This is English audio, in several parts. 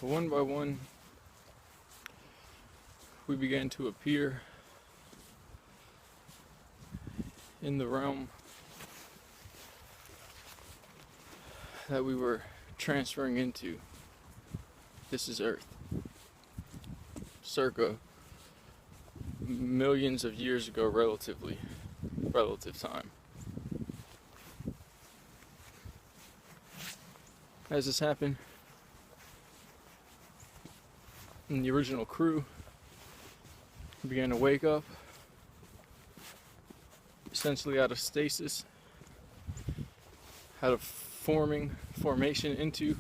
One by one, we began to appear in the realm that we were transferring into. This is Earth, circa millions of years ago, relative time. As this happened, and the original crew began to wake up, essentially out of stasis, out of formation into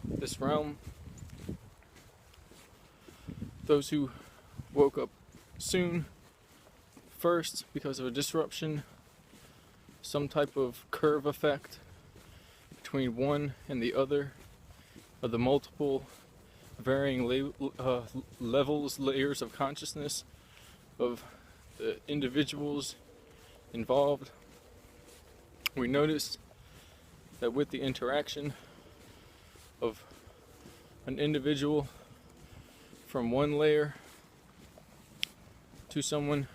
this realm. Those who woke up soon, first because of a disruption, some type of curve effect between one and the other of the multiple varying layers of consciousness of the individuals involved. We noticed that with the interaction of an individual from one layer to someone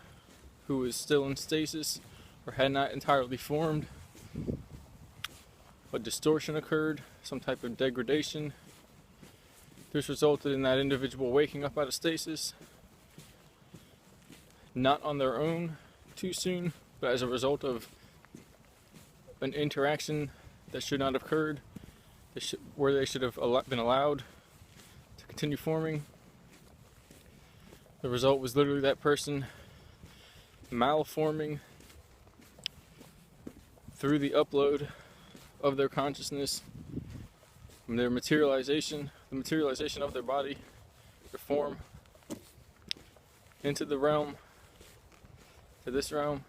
who is still in stasis or had not entirely formed, a distortion occurred, some type of degradation. This resulted in that individual waking up out of stasis, not on their own too soon, but as a result of an interaction that should not have occurred, where they should have been allowed to continue forming. The result was literally that person malforming through the upload of their consciousness, and their materialization, the materialization of their body, their form, into the realm, to this realm.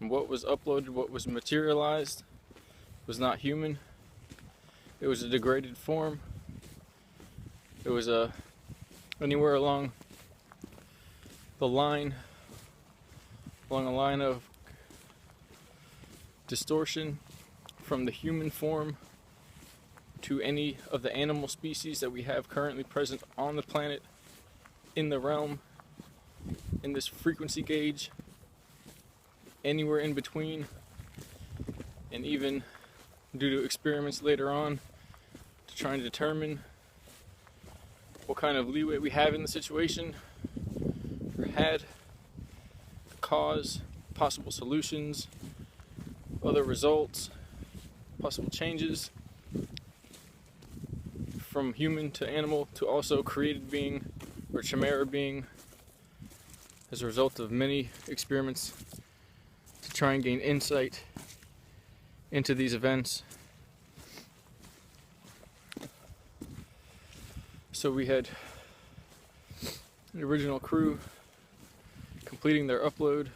And what was uploaded, what was materialized, was not human. It was a degraded form. It was anywhere along a line of distortion from the human form to any of the animal species that we have currently present on the planet, in the realm, in this frequency gauge, anywhere in between, and even due to experiments later on to try and determine what kind of leeway we have in the situation, or had, the cause, possible solutions, other results, possible changes from human to animal to also created being or chimera being, as a result of many experiments to try and gain insight into these events. So we had the original crew completing their upload,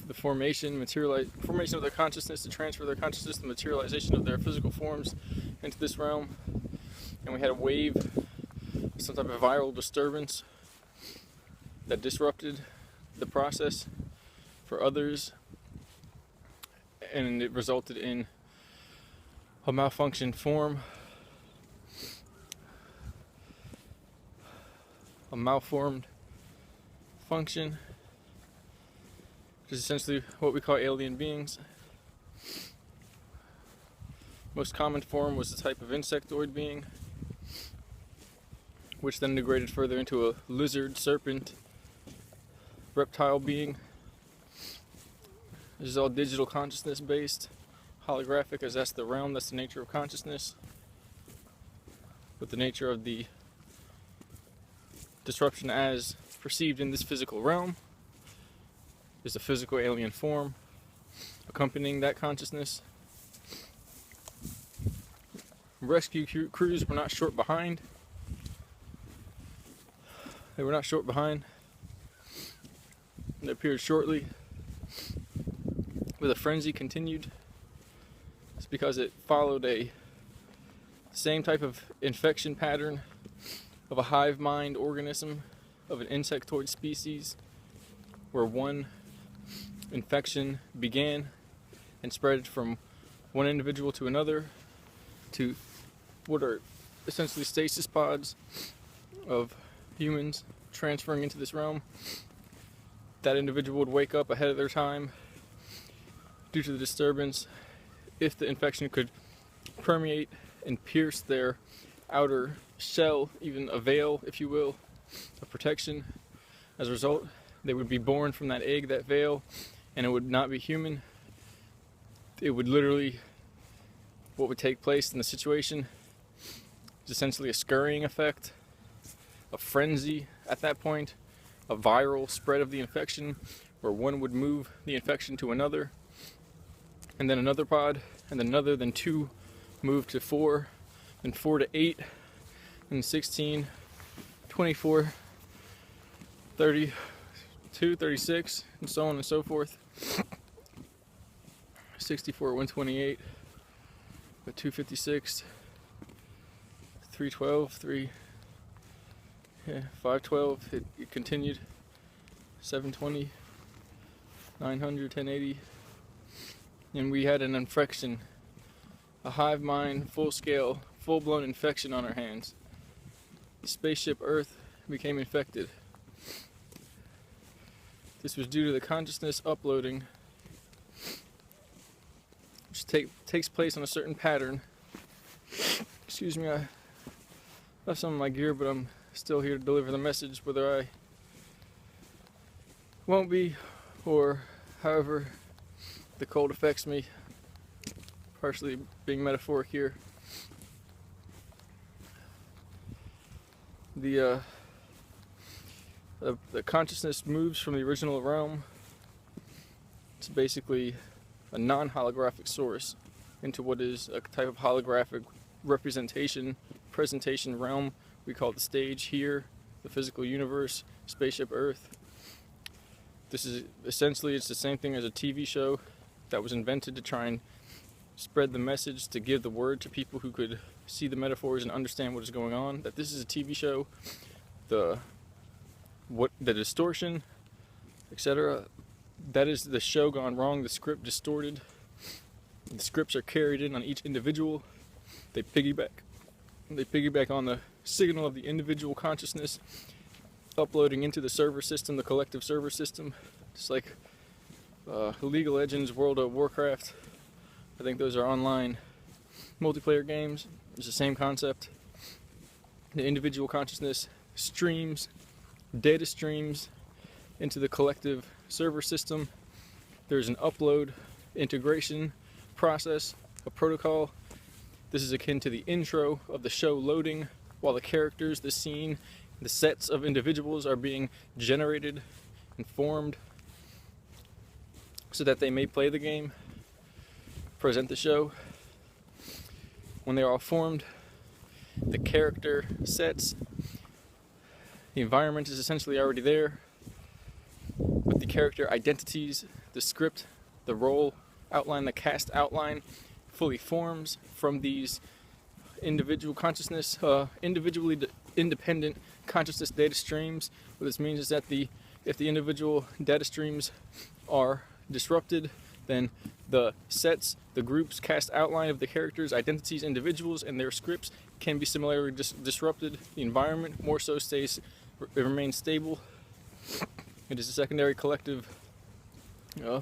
the formation of their consciousness, to transfer their consciousness, the materialization of their physical forms into this realm. And we had a wave, some type of viral disturbance that disrupted the process for others, and it resulted in a malfunctioned form, a malformed function, which is essentially what we call alien beings. Most common form was the type of insectoid being, which then degraded further into a lizard, serpent, reptile being. This is all digital consciousness based, holographic, as that's the realm, that's the nature of consciousness. But the nature of the disruption as perceived in this physical realm is a physical alien form accompanying that consciousness. Rescue crews were not short behind. They were not short behind. They appeared shortly, where the frenzy continued. It's because it followed a same type of infection pattern of a hive mind organism of an insectoid species, where one infection began and spread from one individual to another to what are essentially stasis pods of humans transferring into this realm. That individual would wake up ahead of their time due to the disturbance. If the infection could permeate and pierce their outer shell, even a veil, if you will, of protection, as a result, they would be born from that egg, that veil, and it would not be human. It would literally, what would take place in the situation is essentially a scurrying effect, a frenzy at that point, a viral spread of the infection, where one would move the infection to another, and then another pod, and then another, then 2 move to 4, then 4 to 8, and 16, 24, 32, 36, and so on and so forth. 64, 128, 256, 312, 512, it continued, 720, 900, 1080, and we had an infection, a hive mind, full-scale, full-blown infection on our hands. The spaceship Earth became infected. This was due to the consciousness uploading, which takes place on a certain pattern. Excuse me, I left some of my gear, but I'm still here to deliver the message, whether I won't be or however the cold affects me, partially being metaphoric here. The consciousness moves from the original realm. It's basically a non-holographic source into what is a type of holographic presentation realm. We call it the stage here, the physical universe, spaceship Earth. This is essentially, it's the same thing as a TV show that was invented to try and spread the message, to give the word to people who could see the metaphors and understand what is going on. That this is a TV show, the distortion, etc. That is the show gone wrong, the script distorted. The scripts are carried in on each individual. They piggyback on the signal of the individual consciousness uploading into the server system, the collective server system. Just like League of Legends, World of Warcraft. I think those are online multiplayer games. It's the same concept. The individual consciousness streams, data streams into the collective server system. There's an upload integration process, a protocol. This is akin to the intro of the show loading, while the characters, the scene, the sets of individuals are being generated and formed so that they may play the game, present the show. When they're all formed, the character sets, the environment is essentially already there, but the character identities, the script, the role outline, the cast outline fully forms from these individual consciousness, individually independent consciousness data streams. What this means is that if the individual data streams are disrupted, then the sets, the groups, cast outline of the characters, identities, individuals, and their scripts can be similarly disrupted. The environment more so remains stable. It is a secondary collective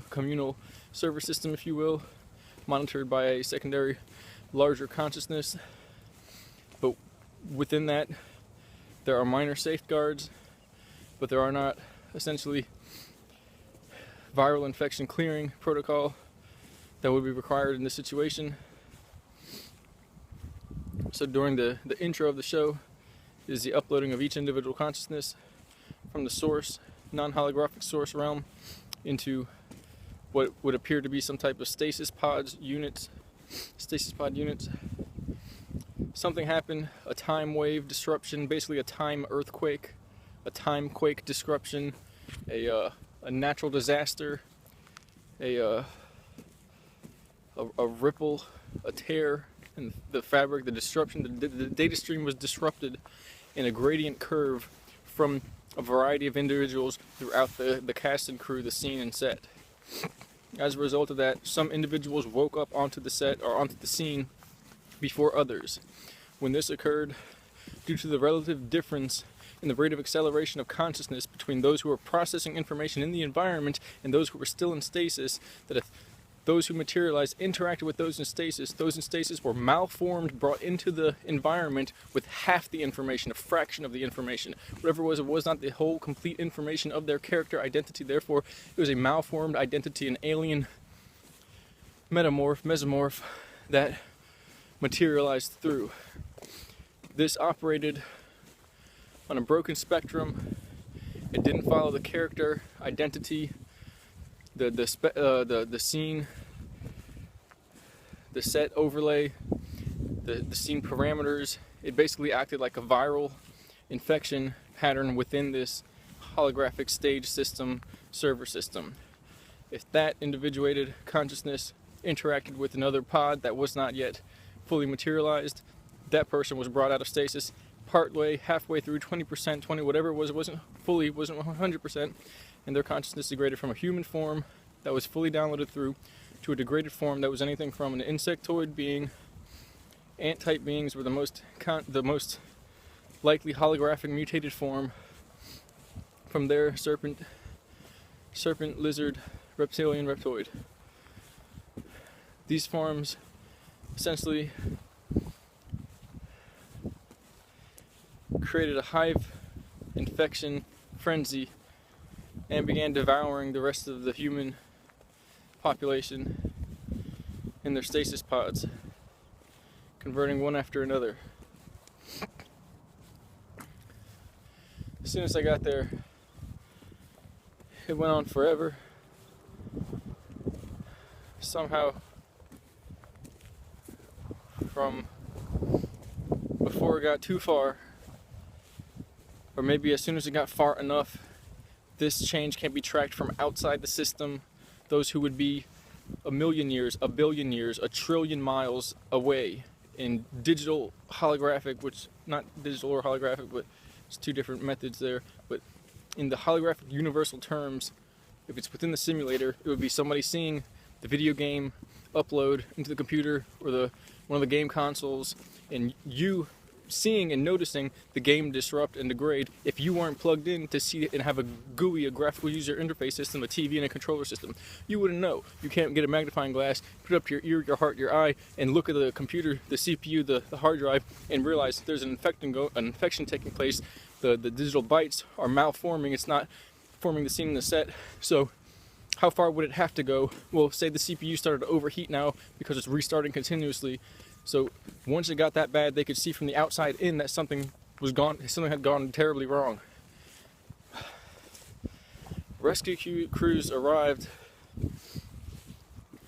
communal server system, if you will, monitored by a secondary larger consciousness. But within that, there are minor safeguards, but there are not essentially viral infection clearing protocol that would be required in this situation. So during the intro of the show is the uploading of each individual consciousness from the source, non-holographic source realm, into what would appear to be some type of stasis pod units. Something happened, a time wave disruption, basically a time earthquake, a time quake disruption, a natural disaster, a ripple, a tear in the fabric, the disruption. The data stream was disrupted in a gradient curve from a variety of individuals throughout the cast and crew, the scene and set. As a result of that, some individuals woke up onto the set or onto the scene before others. When this occurred, due to the relative difference in the rate of acceleration of consciousness between those who were processing information in the environment and those who were still in stasis, that if those who materialized interacted with those in stasis were malformed, brought into the environment with half the information, a fraction of the information. Whatever it was not the whole complete information of their character identity. Therefore, it was a malformed identity, an alien mesomorph that materialized through. This operated on a broken spectrum. It didn't follow the character identity, the scene, the set overlay, the scene parameters. It basically acted like a viral infection pattern within this holographic stage system, server system. If that individuated consciousness interacted with another pod that was not yet fully materialized, that person was brought out of stasis partway, halfway through, 20%, 20, whatever it was. It wasn't 100%, and their consciousness degraded from a human form that was fully downloaded through to a degraded form that was anything from an insectoid being. Ant-type beings were the most likely holographic mutated form. From there, serpent, lizard, reptilian, reptoid. These forms essentially created a hive infection frenzy and began devouring the rest of the human population in their stasis pods, converting one after another. As soon as I got there, it went on forever. Somehow, from before it got too far, or maybe as soon as it got far enough, this change can be tracked from outside the system. Those who would be a million years, a billion years, a trillion miles away in digital holographic, which not digital or holographic, but it's two different methods there. But in the holographic universal terms, if it's within the simulator, it would be somebody seeing the video game upload into the computer or one of the game consoles, and you seeing and noticing the game disrupt and degrade. If you weren't plugged in to see it and have a GUI, a graphical user interface system, a TV and a controller system, you wouldn't know. You can't get a magnifying glass, put it up to your ear, your heart, your eye, and look at the computer, the CPU, the hard drive, and realize there's an infection taking place. The digital bytes are malforming. It's not forming the scene in the set. So how far would it have to go? Well, say the CPU started to overheat now because it's restarting continuously. So once it got that bad, they could see from the outside in that something had gone terribly wrong. Rescue crews arrived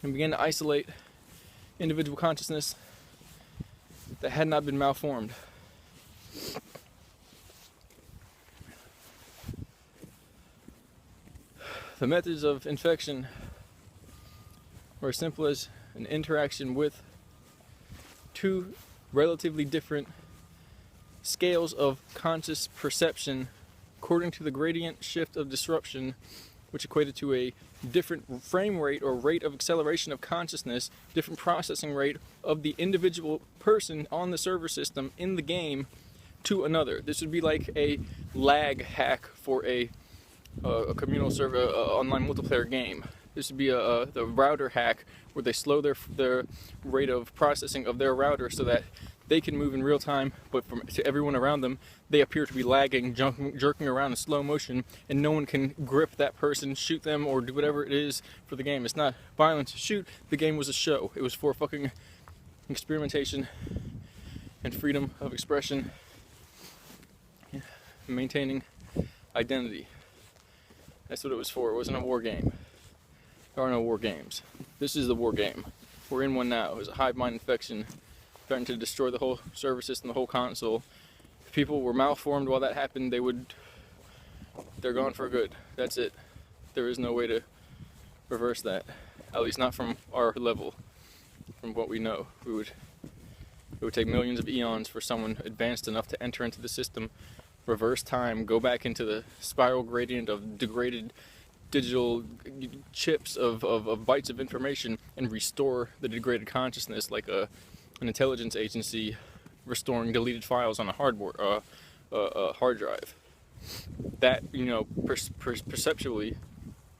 and began to isolate individual consciousness that had not been malformed. The methods of infection were as simple as an interaction with two relatively different scales of conscious perception according to the gradient shift of disruption, which equated to a different frame rate or rate of acceleration of consciousness, different processing rate of the individual person on the server system in the game to another. This would be like a lag hack for a communal server, online multiplayer game. This would be the router hack where they slow their rate of processing of their router so that they can move in real time, but to everyone around them, they appear to be lagging, jerking around in slow motion, and no one can grip that person, shoot them, or do whatever it is for the game. It's not violent to shoot. The game was a show. It was for fucking experimentation and freedom of expression, maintaining identity. That's what it was for. It wasn't a war game. There are no war games. This is the war game. We're in one now. It was a hive mind infection threatened to destroy the whole server system, the whole console. If people were malformed while that happened, they're gone for good. That's it. There is no way to reverse that. At least not from our level, from what we know. It would take millions of eons for someone advanced enough to enter into the system, reverse time, go back into the spiral gradient of degraded digital chips of bytes of information and restore the degraded consciousness like an intelligence agency restoring deleted files on a hard drive. That, you know, perceptually,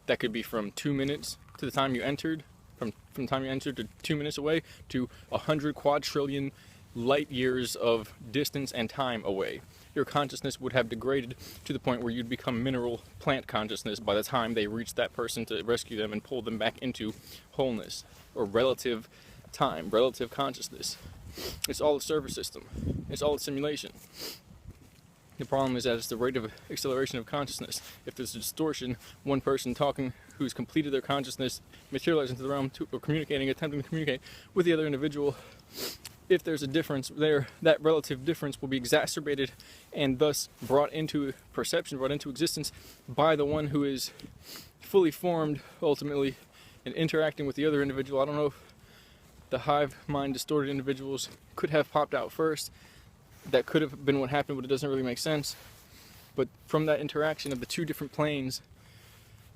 that could be from 2 minutes to the time you entered, from the time you entered to 2 minutes away, to 100 quadrillion light years of distance and time away. Your consciousness would have degraded to the point where you'd become mineral plant consciousness by the time they reached that person to rescue them and pull them back into wholeness, or relative time, relative consciousness. It's all a server system. It's all a simulation. The problem is that it's the rate of acceleration of consciousness. If there's a distortion, one person talking who's completed their consciousness, materializing into the realm, or communicating, attempting to communicate with the other individual, if there's a difference there, that relative difference will be exacerbated and thus brought into perception, brought into existence by the one who is fully formed, ultimately, and interacting with the other individual. I don't know if the hive mind distorted individuals could have popped out first. That could have been what happened, but it doesn't really make sense. But from that interaction of the two different planes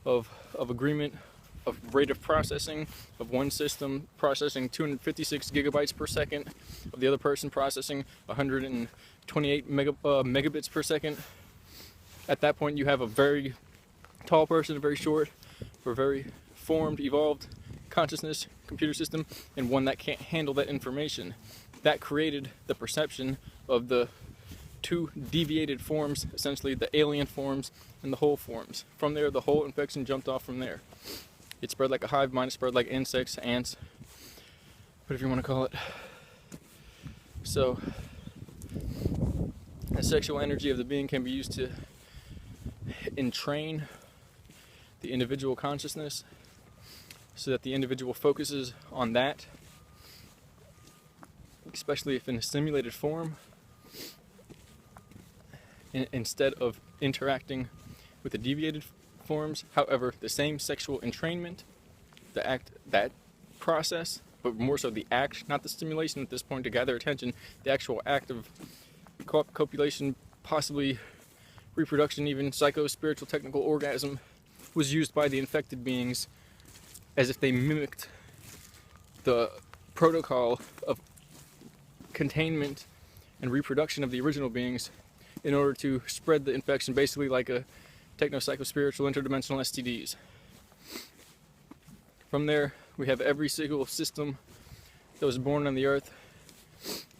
of agreement, of rate of processing, of one system processing 256 gigabytes per second, of the other person processing 128 megabits per second, at that point you have a very tall person, a very short, or very formed, evolved consciousness computer system, and one that can't handle that information. That created the perception of the two deviated forms, essentially the alien forms and the whole forms. From there, the whole infection jumped off from there. It spread like a hive mind, it spread like insects, ants, whatever you want to call it. So, the sexual energy of the being can be used to entrain the individual consciousness so that the individual focuses on that, especially if in a simulated form, instead of interacting with the deviated forms. However, the same sexual entrainment, that process, but more so the act, not the stimulation at this point to gather attention, the actual act of copulation, possibly reproduction, even psycho-spiritual technical orgasm, was used by the infected beings as if they mimicked the protocol of containment and reproduction of the original beings in order to spread the infection, basically like a techno-spiritual interdimensional STDs. From there, we have every single system that was born on the earth,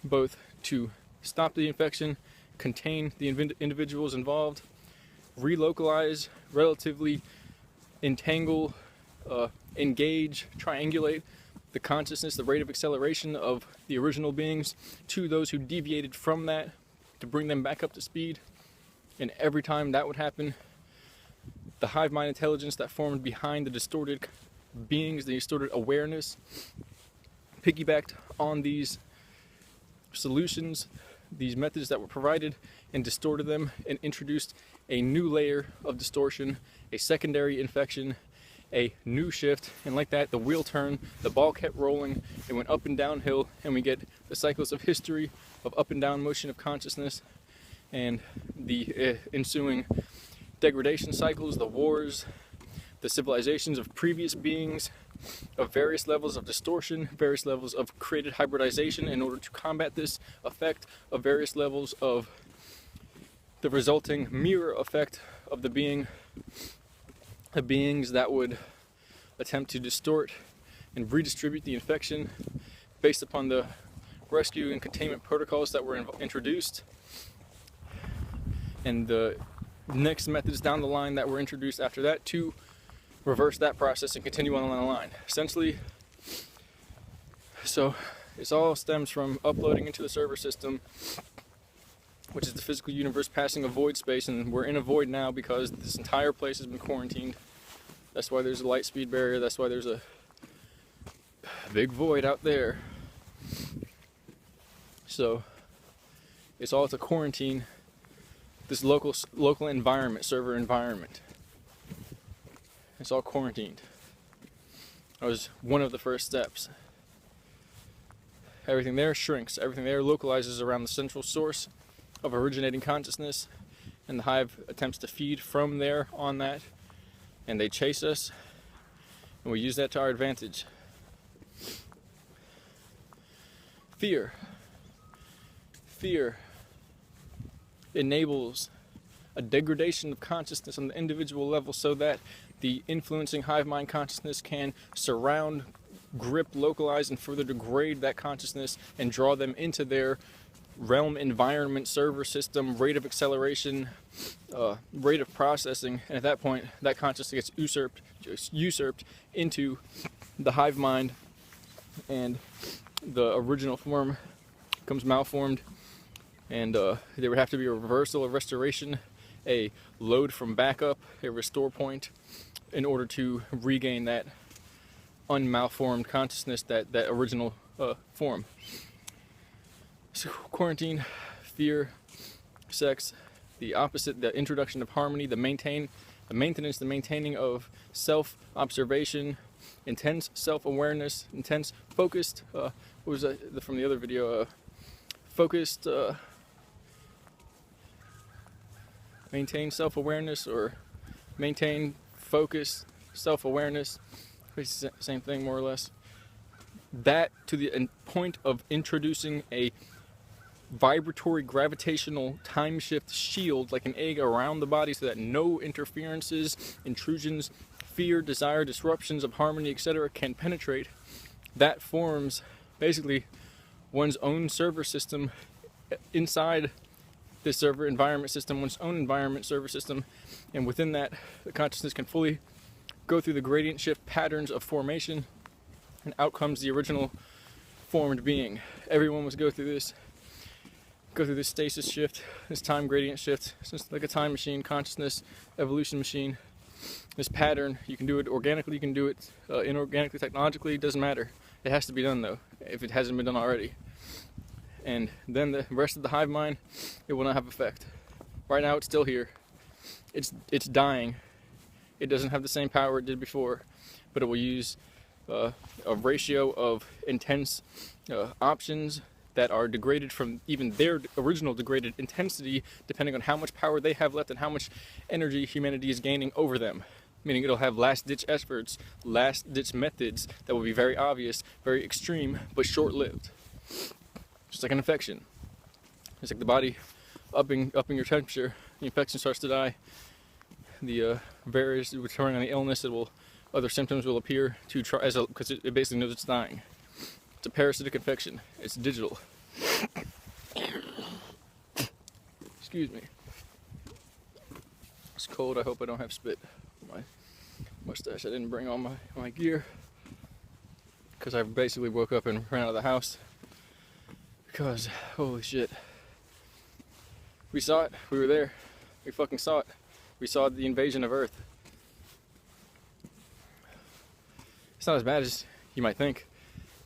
both to stop the infection, contain the individuals involved, relocalize, relatively entangle, engage, triangulate the consciousness, the rate of acceleration of the original beings to those who deviated from that, to bring them back up to speed. And every time that would happen, the hive mind intelligence that formed behind the distorted beings, the distorted awareness, piggybacked on these solutions, these methods that were provided, and distorted them and introduced a new layer of distortion, a secondary infection, a new shift, and like that the wheel turned, the ball kept rolling, it went up and downhill, and we get the cycles of history of up and down motion of consciousness and the ensuing degradation cycles, the wars, the civilizations of previous beings, of various levels of distortion, various levels of created hybridization in order to combat this effect, of various levels of the resulting mirror effect of the beings that would attempt to distort and redistribute the infection based upon the rescue and containment protocols that were introduced, and the next methods down the line that were introduced after that to reverse that process and continue on the line. Essentially, so it all stems from uploading into the server system, which is the physical universe passing a void space, and we're in a void now because this entire place has been quarantined. That's why there's a light speed barrier, that's why there's a big void out there. So it's all to quarantine this local environment, server environment. It's all quarantined. That was one of the first steps. Everything there shrinks, everything there localizes around the central source of originating consciousness, and the hive attempts to feed from there on that, and they chase us, and we use that to our advantage. Fear. fear enables a degradation of consciousness on the individual level so that the influencing hive mind consciousness can surround, grip, localize, and further degrade that consciousness and draw them into their realm, environment, server system, rate of acceleration, rate of processing, and at that point that consciousness gets usurped into the hive mind, and the original form becomes malformed, and there would have to be a reversal, a restoration, a load from backup, a restore point, in order to regain that unmalformed consciousness, that original form. So quarantine, fear, sex, the opposite, the introduction of harmony, the maintenance, the maintaining of self-observation, intense self-awareness, intense focused, what was that from the other video, focused, maintain self-awareness, or maintain focus, self-awareness, same thing more or less. That to the point of introducing a vibratory gravitational time shift shield like an egg around the body so that no interferences, intrusions, fear, desire, disruptions of harmony, etc. can penetrate. That forms basically one's own server system inside this server environment system, one's own environment server system, and within that the consciousness can fully go through the gradient shift patterns of formation, and out comes the original formed being. Everyone must go through this stasis shift, this time gradient shift. It's just like a time machine, consciousness evolution machine. This pattern, you can do it organically, you can do it inorganically, technologically, it doesn't matter. It has to be done though, if it hasn't been done already. And then the rest of the hive mind, it will not have effect. Right now it's still here. It's dying. It doesn't have the same power it did before, but it will use a ratio of intense options that are degraded from even their original degraded intensity, depending on how much power they have left and how much energy humanity is gaining over them. Meaning it'll have last-ditch efforts, last-ditch methods that will be very obvious, very extreme, but short-lived. Just like an infection. It's like the body upping your temperature, the infection starts to die. The various, depending on the illness, other symptoms will appear to try, because it basically knows it's dying. It's a parasitic infection. It's digital. Excuse me. It's cold. I hope I don't have spit on my mustache. I didn't bring all my gear because I basically woke up and ran out of the house. Because, holy shit. We saw it. We were there. We fucking saw it. We saw the invasion of Earth. It's not as bad as you might think,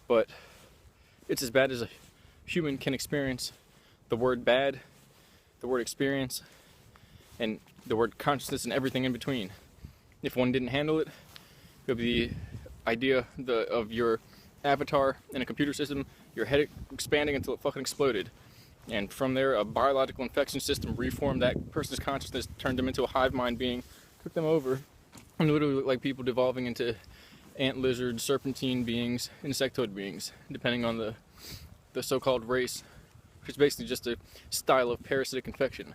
but it's as bad as a human can experience. The word bad, the word experience, and the word consciousness and everything in between. If one didn't handle it, it would be the idea of your avatar in a computer system, your head expanding until it fucking exploded. And from there, a biological infection system reformed that person's consciousness, turned them into a hive mind being, took them over, and literally looked like people devolving into ant, lizard, serpentine beings, insectoid beings, depending on the so-called race, which is basically just a style of parasitic infection.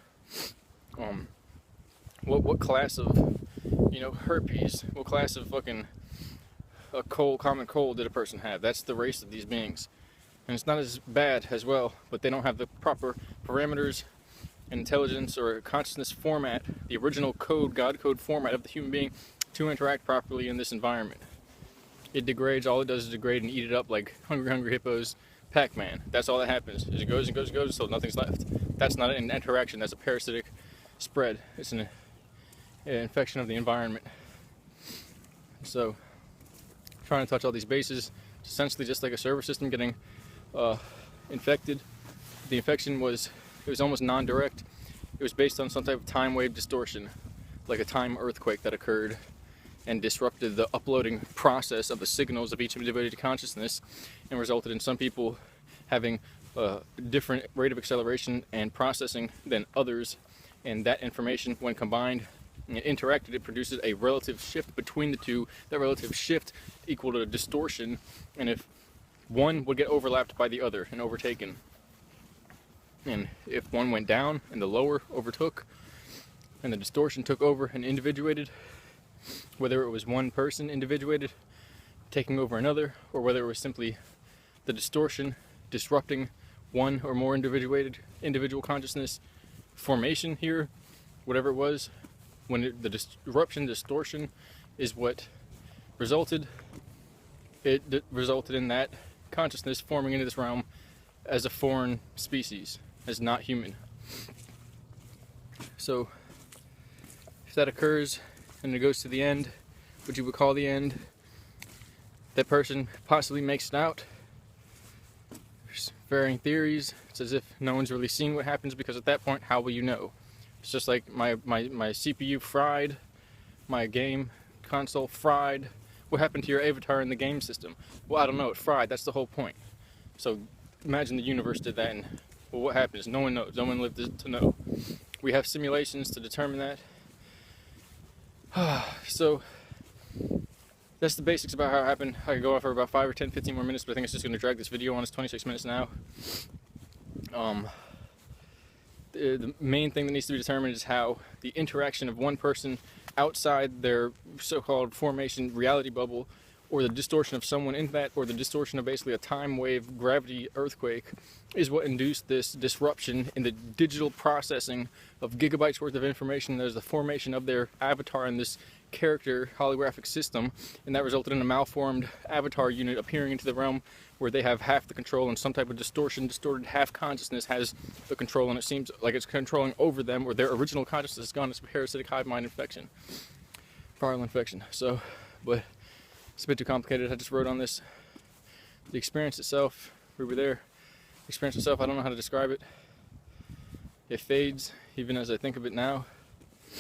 What class of, herpes, what class of fucking common cold did a person have? That's the race of these beings. And it's not as bad as well, but they don't have the proper parameters, intelligence, or consciousness format, the original code, God code format of the human being to interact properly in this environment. It degrades. All it does is degrade and eat it up like Hungry Hippos, Pac-Man. That's all that happens. Is it goes and goes and goes until nothing's left. That's not an interaction. That's a parasitic spread. It's an infection of the environment. So, trying to touch all these bases, it's essentially just like a server system getting infected. The infection was almost non-direct. It was based on some type of time wave distortion, like a time earthquake that occurred and disrupted the uploading process of the signals of each individual consciousness, and resulted in some people having a different rate of acceleration and processing than others, and that information, when combined and interacted, it produces a relative shift between the two. That relative shift equal to a distortion, and if one would get overlapped by the other and overtaken. And if one went down and the lower overtook, and the distortion took over and individuated, whether it was one person individuated taking over another, or whether it was simply the distortion disrupting one or more individual consciousness formation here, whatever it was, when the distortion is what resulted, it resulted in that consciousness forming into this realm as a foreign species, as not human. So if that occurs and it goes to the end, what you would call the end, that person possibly makes it out. There's varying theories. It's as if no one's really seen what happens, because at that point, how will you know? It's just like my CPU fried, my game console fried. What happened to your avatar in the game system? Well, I don't know, it fried. That's the whole point. So imagine the universe did that, and well, what happens? No one knows. No one lived to know. We have simulations to determine that. So that's the basics about how it happened. I could go on for about 5 or 10, 15 more minutes, but I think it's just going to drag this video on. It's 26 minutes now. The main thing that needs to be determined is how the interaction of one person outside their so-called formation reality bubble, or the distortion of someone in that, or the distortion of basically a time wave gravity earthquake, is what induced this disruption in the digital processing of gigabytes worth of information. There's the formation of their avatar in this character holographic system, and that resulted in a malformed avatar unit appearing into the realm where they have half the control, and some type of distorted half consciousness has the control, and it seems like it's controlling over them, or their original consciousness is gone. It's a parasitic hive mind infection, viral infection. So, but it's a bit too complicated. I just wrote on this. The experience itself, we were there. The experience itself, I don't know how to describe it. It fades, even as I think of it now.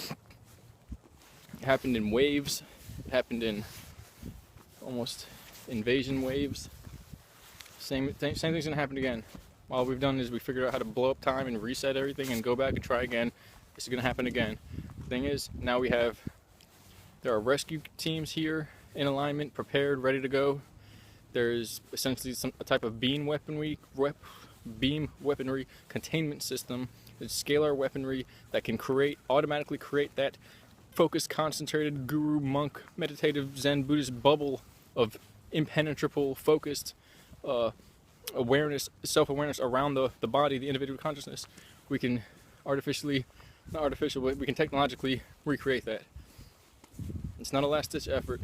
It happened in waves. It happened in almost invasion waves. Same thing's gonna happen again. All we've done is we figured out how to blow up time and reset everything and go back and try again. This is gonna happen again. The thing is, now there are rescue teams here in alignment, prepared, ready to go. There's essentially a type of beam weaponry containment system. It's scalar weaponry that can automatically create that focused, concentrated, guru, monk, meditative, Zen, Buddhist bubble of impenetrable, focused awareness, self-awareness around the body, the individual consciousness. We can we can technologically recreate that. It's not a last-ditch effort,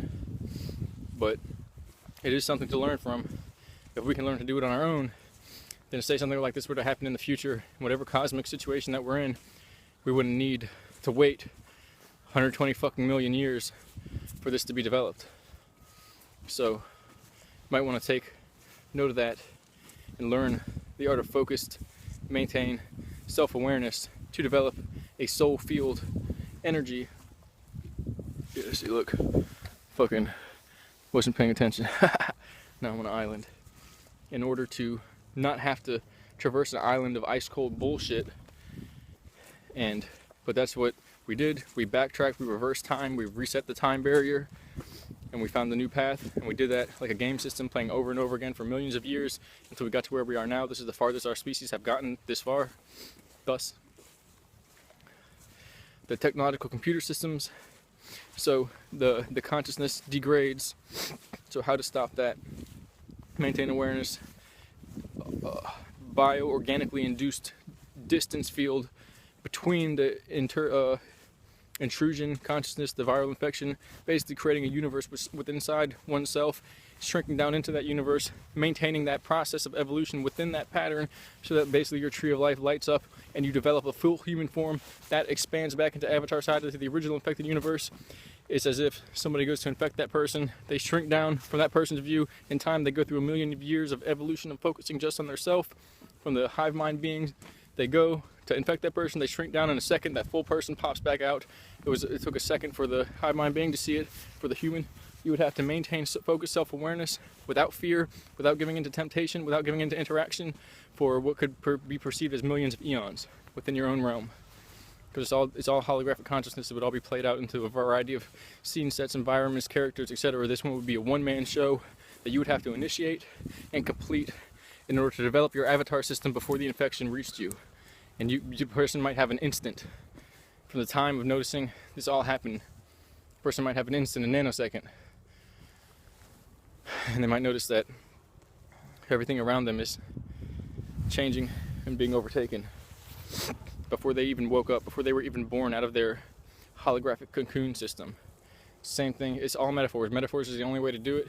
but it is something to learn from. If we can learn to do it on our own, then to say something like this were to happen in the future, whatever cosmic situation that we're in, we wouldn't need to wait 120 fucking million years for this to be developed. So you might want to take note of that and learn the art of focused, maintain self-awareness to develop a soul field energy. Yeah, see, look, fucking wasn't paying attention. Now I'm on an island. In order to not have to traverse an island of ice cold bullshit, but that's what we did. We backtracked, we reversed time, we reset the time barrier, and we found the new path, and we did that like a game system, playing over and over again for millions of years until we got to where we are now. This is the farthest our species have gotten this far. Thus, the technological computer systems, so the consciousness degrades. So how to stop that? Maintain awareness, bioorganically induced distance field between the intrusion consciousness, the viral infection, basically creating a universe within inside oneself, shrinking down into that universe, maintaining that process of evolution within that pattern, so that basically your tree of life lights up and you develop a full human form that expands back into avatar side into the original infected universe. It's as if somebody goes to infect that person, they shrink down from that person's view. In time, they go through a million years of evolution of focusing just on their self. From the hive mind beings, they go to infect that person, they shrink down in a second, that full person pops back out. It took a second for the hive mind being to see it. For the human, you would have to maintain focused self-awareness without fear, without giving into temptation, without giving into interaction, for what could be perceived as millions of eons within your own realm. Because it's all holographic consciousness. It would all be played out into a variety of scene sets, environments, characters, etc. This one would be a one-man show that you would have to initiate and complete in order to develop your avatar system before the infection reached you. And the person might have an instant from the time of noticing this all happen. The person might have an instant, a nanosecond, and they might notice that everything around them is changing and being overtaken before they even woke up, before they were even born out of their holographic cocoon system. Same thing, it's all metaphors. Metaphors is the only way to do it.